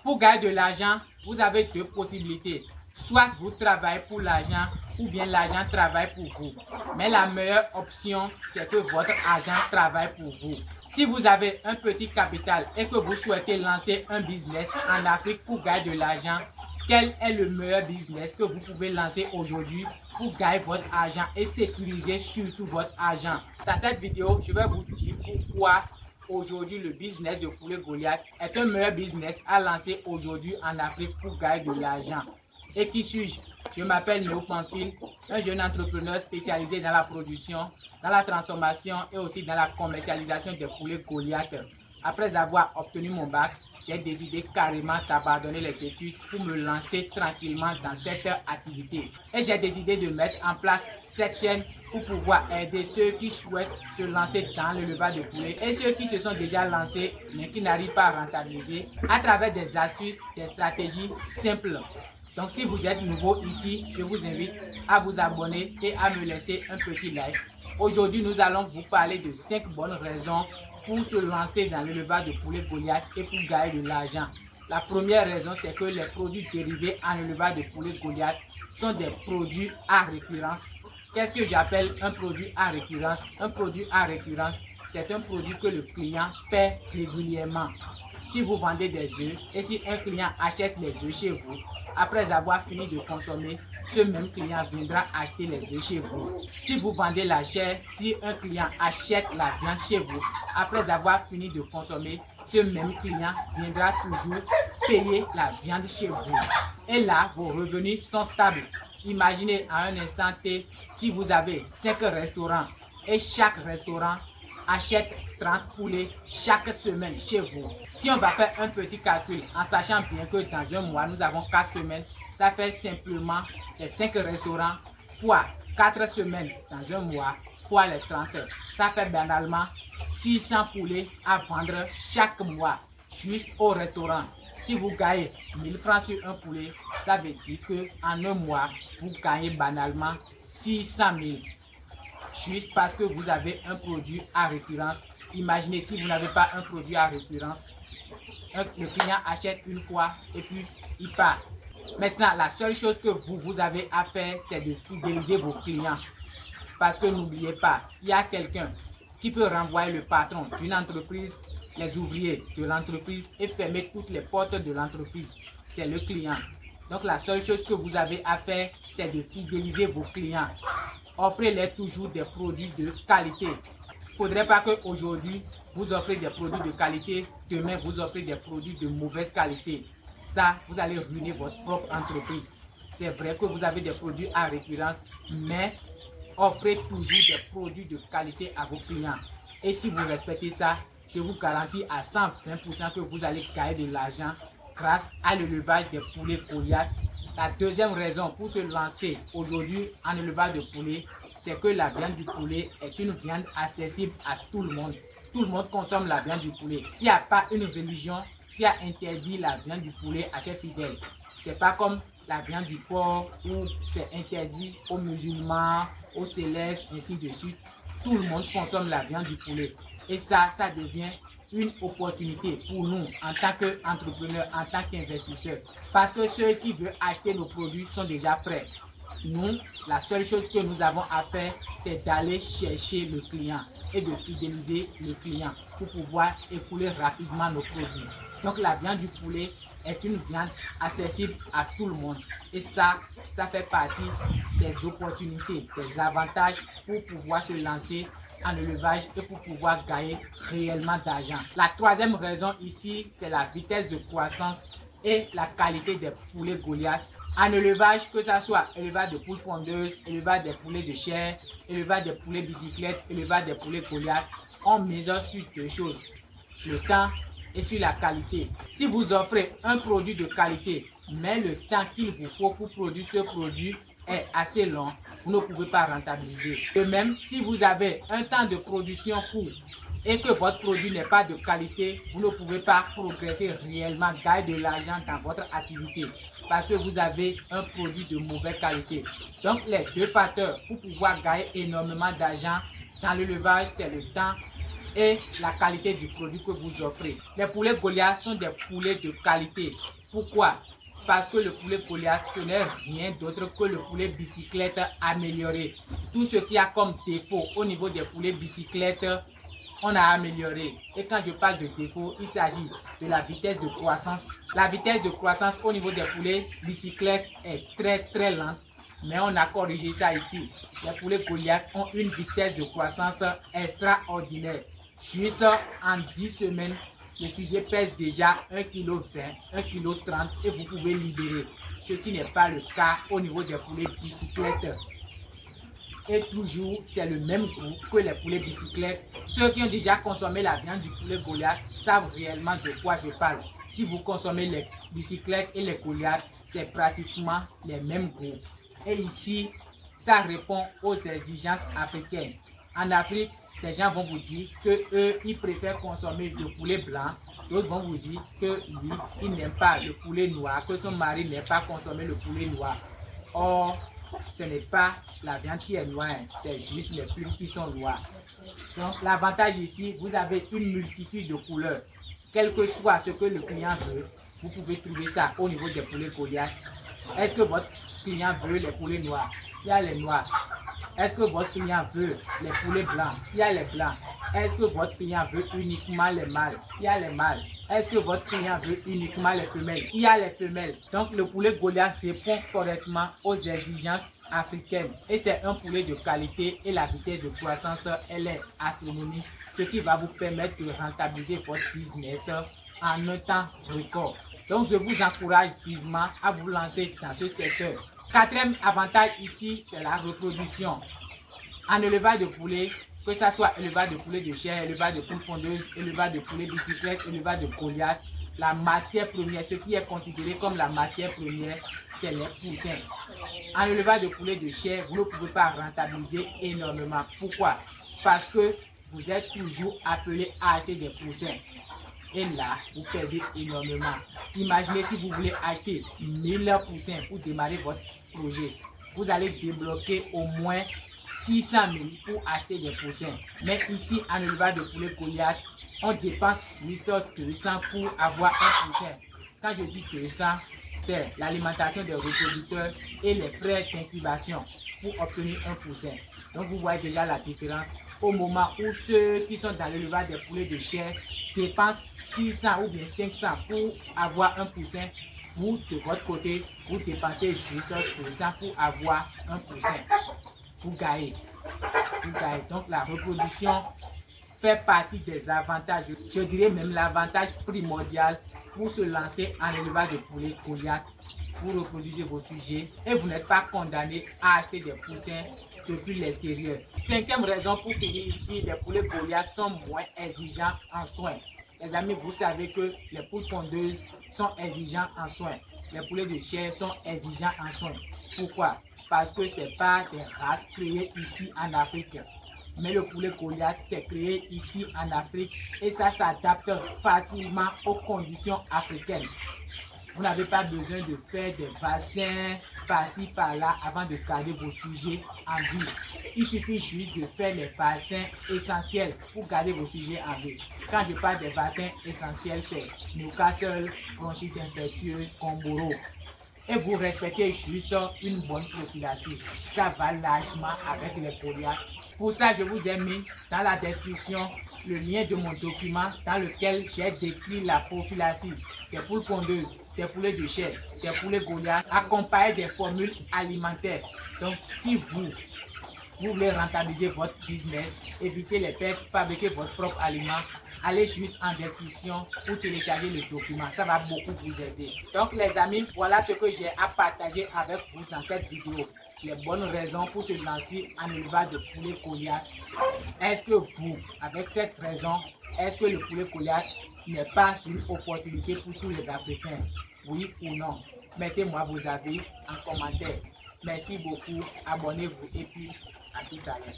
Pour gagner de l'argent, vous avez deux possibilités. Soit vous travaillez pour l'argent ou bien l'argent travaille pour vous. Mais la meilleure option, c'est que votre argent travaille pour vous. Si vous avez un petit capital et que vous souhaitez lancer un business en Afrique pour gagner de l'argent, quel est le meilleur business que vous pouvez lancer aujourd'hui pour gagner votre argent et sécuriser surtout votre argent? Dans cette vidéo, je vais vous dire pourquoi aujourd'hui le business de poulet Goliath est un meilleur business à lancer aujourd'hui en Afrique pour gagner de l'argent. Et qui suis-je? Je m'appelle Néo Pamphile, un jeune entrepreneur spécialisé dans la production, dans la transformation et aussi dans la commercialisation des poulets Goliath. Après avoir obtenu mon bac, j'ai décidé carrément d'abandonner les études pour me lancer tranquillement dans cette activité. Et j'ai décidé de mettre en place cette chaîne pour pouvoir aider ceux qui souhaitent se lancer dans l'élevage de poulets et ceux qui se sont déjà lancés mais qui n'arrivent pas à rentabiliser à travers des astuces, des stratégies simples. Donc si vous êtes nouveau ici, je vous invite à vous abonner et à me laisser un petit like. Aujourd'hui, nous allons vous parler de 5 bonnes raisons pour se lancer dans l'élevage de poulet Goliath et pour gagner de l'argent. La première raison, c'est que les produits dérivés en élevage de poulet Goliath sont des produits à récurrence. Qu'est-ce que j'appelle un produit à récurrence? Un produit à récurrence, c'est un produit que le client paie régulièrement. Si vous vendez des œufs et si un client achète les œufs chez vous, après avoir fini de consommer, ce même client viendra acheter les œufs chez vous. Si vous vendez la chair, si un client achète la viande chez vous, après avoir fini de consommer, ce même client viendra toujours payer la viande chez vous. Et là, vos revenus sont stables. Imaginez à un instant T, si vous avez 5 restaurants et chaque restaurant achète 30 poulets chaque semaine chez vous. Si on va faire un petit calcul en sachant bien que dans un mois, nous avons 4 semaines, ça fait simplement les 5 restaurants fois 4 semaines dans un mois fois les 30 heures. Ça fait banalement 600 poulets à vendre chaque mois juste au restaurant. Si vous gagnez 1000 francs sur un poulet, ça veut dire qu'en un mois, vous gagnez banalement 600 000. Juste parce que vous avez un produit à récurrence. Imaginez si vous n'avez pas un produit à récurrence. Le client achète une fois et puis il part. Maintenant, la seule chose que vous avez à faire, c'est de fidéliser vos clients. Parce que n'oubliez pas, il y a quelqu'un qui peut renvoyer le patron d'une entreprise, les ouvriers de l'entreprise et fermer toutes les portes de l'entreprise. C'est le client. Donc la seule chose que vous avez à faire, c'est de fidéliser vos clients. Offrez-les toujours des produits de qualité. Il ne faudrait pas qu'aujourd'hui, vous offrez des produits de qualité, demain, vous offrez des produits de mauvaise qualité. Ça, vous allez ruiner votre propre entreprise. C'est vrai que vous avez des produits à récurrence, mais offrez toujours des produits de qualité à vos clients. Et si vous respectez ça, je vous garantis à 120% que vous allez gagner de l'argent grâce à l'élevage des poulets Goliath. La deuxième raison pour se lancer aujourd'hui en élevage de poulet, c'est que la viande du poulet est une viande accessible à tout le monde. Tout le monde consomme la viande du poulet. Il n'y a pas une religion qui a interdit la viande du poulet à ses fidèles. Ce n'est pas comme la viande du porc où c'est interdit aux musulmans, aux célestes, ainsi de suite. Tout le monde consomme la viande du poulet. Et ça devient une opportunité pour nous en tant qu'entrepreneurs, en tant qu'investisseurs. Parce que ceux qui veulent acheter nos produits sont déjà prêts. Nous, la seule chose que nous avons à faire, c'est d'aller chercher le client et de fidéliser le client pour pouvoir écouler rapidement nos produits. Donc la viande du poulet est une viande accessible à tout le monde. Et ça fait partie des opportunités, des avantages pour pouvoir se lancer en élevage et pour pouvoir gagner réellement d'argent. La troisième raison ici, c'est la vitesse de croissance et la qualité des poulets Goliath. En élevage, que ce soit élevage de poules pondeuses, élevage des poulets de chair, élevage des poulets bicyclettes, élevage des poulets Goliath, on mesure sur deux choses, le temps et sur la qualité. Si vous offrez un produit de qualité, mais le temps qu'il vous faut pour produire ce produit est assez long, vous ne pouvez pas rentabiliser. De même, si vous avez un temps de production court et que votre produit n'est pas de qualité, vous ne pouvez pas progresser réellement, gagner de l'argent dans votre activité parce que vous avez un produit de mauvaise qualité. Donc les deux facteurs pour pouvoir gagner énormément d'argent dans l'élevage, c'est le temps et la qualité du produit que vous offrez. Les poulets Goliath sont des poulets de qualité. Pourquoi? Parce que le poulet Goliath, ce n'est rien d'autre que le poulet bicyclette amélioré. Tout ce qui a comme défaut au niveau des poulets bicyclettes, on a amélioré. Et quand je parle de défaut, il s'agit de la vitesse de croissance. La vitesse de croissance au niveau des poulets bicyclettes est très lente. Mais on a corrigé ça ici. Les poulets Goliath ont une vitesse de croissance extraordinaire. Juste en 10 semaines, le sujet pèse déjà 1,20 kg, 1,30 kg et vous pouvez libérer. Ce qui n'est pas le cas au niveau des poulets bicyclettes. Et toujours, c'est le même goût que les poulets bicyclettes. Ceux qui ont déjà consommé la viande du poulet Goliath savent réellement de quoi je parle. Si vous consommez les bicyclettes et les Goliath, c'est pratiquement les mêmes goûts. Et ici, ça répond aux exigences africaines. En Afrique, des gens vont vous dire qu'eux, ils préfèrent consommer le poulet blanc. D'autres vont vous dire que lui, il n'aime pas le poulet noir, que son mari n'aime pas consommer le poulet noir. Or, ce n'est pas la viande qui est noire, c'est juste les plumes qui sont noires. Donc, l'avantage ici, vous avez une multitude de couleurs. Quel que soit ce que le client veut, vous pouvez trouver ça au niveau des poulets Goliath. Est-ce que votre client veut les poulets noirs? Il y a les noirs. Est-ce que votre client veut les poulets blancs? Il y a les blancs. Est-ce que votre client veut uniquement les mâles? Il y a les mâles. Est-ce que votre client veut uniquement les femelles? Il y a les femelles. Donc le poulet Goliath répond correctement aux exigences africaines. Et c'est un poulet de qualité et la vitesse de croissance, elle est astronomique. Ce qui va vous permettre de rentabiliser votre business en un temps record. Donc je vous encourage vivement à vous lancer dans ce secteur. Quatrième avantage ici, c'est la reproduction. En élevage de poulet, que ce soit élevage de poulet de chair, élevage de poules pondeuses, élevage de poulet bicyclette, élevage de Goliath, la matière première, ce qui est considéré comme la matière première, c'est les poussins. En élevage de poulet de chair, vous ne pouvez pas rentabiliser énormément. Pourquoi? Parce que vous êtes toujours appelé à acheter des poussins. Et là, vous perdez énormément. Imaginez si vous voulez acheter 1000 poussins pour démarrer votre projet. Vous allez débloquer au moins 600 000 pour acheter des poussins. Mais ici, en élevage de poulet Goliath, on dépense juste 200 pour avoir un poussin. Quand je dis 200, c'est l'alimentation des reproducteurs et les frais d'incubation pour obtenir un poussin. Donc vous voyez déjà la différence au moment où ceux qui sont dans l'élevage des poulets de chair dépensent 600 ou bien 500 pour avoir un poussin. Vous, de votre côté, vous dépensez juste 200 pour avoir un poussin. Vous gagnez. Donc la reproduction fait partie des avantages. Je dirais même l'avantage primordial pour se lancer en élevage de poulets Goliath. Vous reproduisez vos sujets et vous n'êtes pas condamné à acheter des poussins depuis l'extérieur. Cinquième raison pour finir ici, les poulets Goliath sont moins exigeants en soins. Les amis, vous savez que les poules pondeuses sont exigeants en soins. Les poulets de chair sont exigeants en soins. Pourquoi? Parce que ce n'est pas des races créées ici en Afrique. Mais le poulet Goliath s'est créé ici en Afrique et ça s'adapte facilement aux conditions africaines. Vous n'avez pas besoin de faire des vaccins par-ci par-là avant de garder vos sujets en vie. Il suffit juste de faire les vaccins essentiels pour garder vos sujets en vie. Quand je parle des vaccins essentiels, c'est Newcastle, bronchite infectieuse, Comboro. Et vous respectez juste une bonne prophylaxie. Ça va largement avec les Goliath. Pour ça, je vous ai mis dans la description le lien de mon document dans lequel j'ai décrit la prophylaxie des poules pondeuses, des poulets de chair, des poulets Goliath, accompagné des formules alimentaires. Donc, si vous voulez rentabiliser votre business, éviter les pertes, fabriquer votre propre aliment, allez juste en description pour télécharger le document. Ça va beaucoup vous aider. Donc les amis, voilà ce que j'ai à partager avec vous dans cette vidéo. Les bonnes raisons pour se lancer en élevage de poulet Goliath. Est-ce que vous, avec cette raison, est-ce que le poulet Goliath n'est pas une opportunité pour tous les Africains? Oui ou non? Mettez-moi vos avis en commentaire. Merci beaucoup, abonnez-vous et puis à tout à l'heure.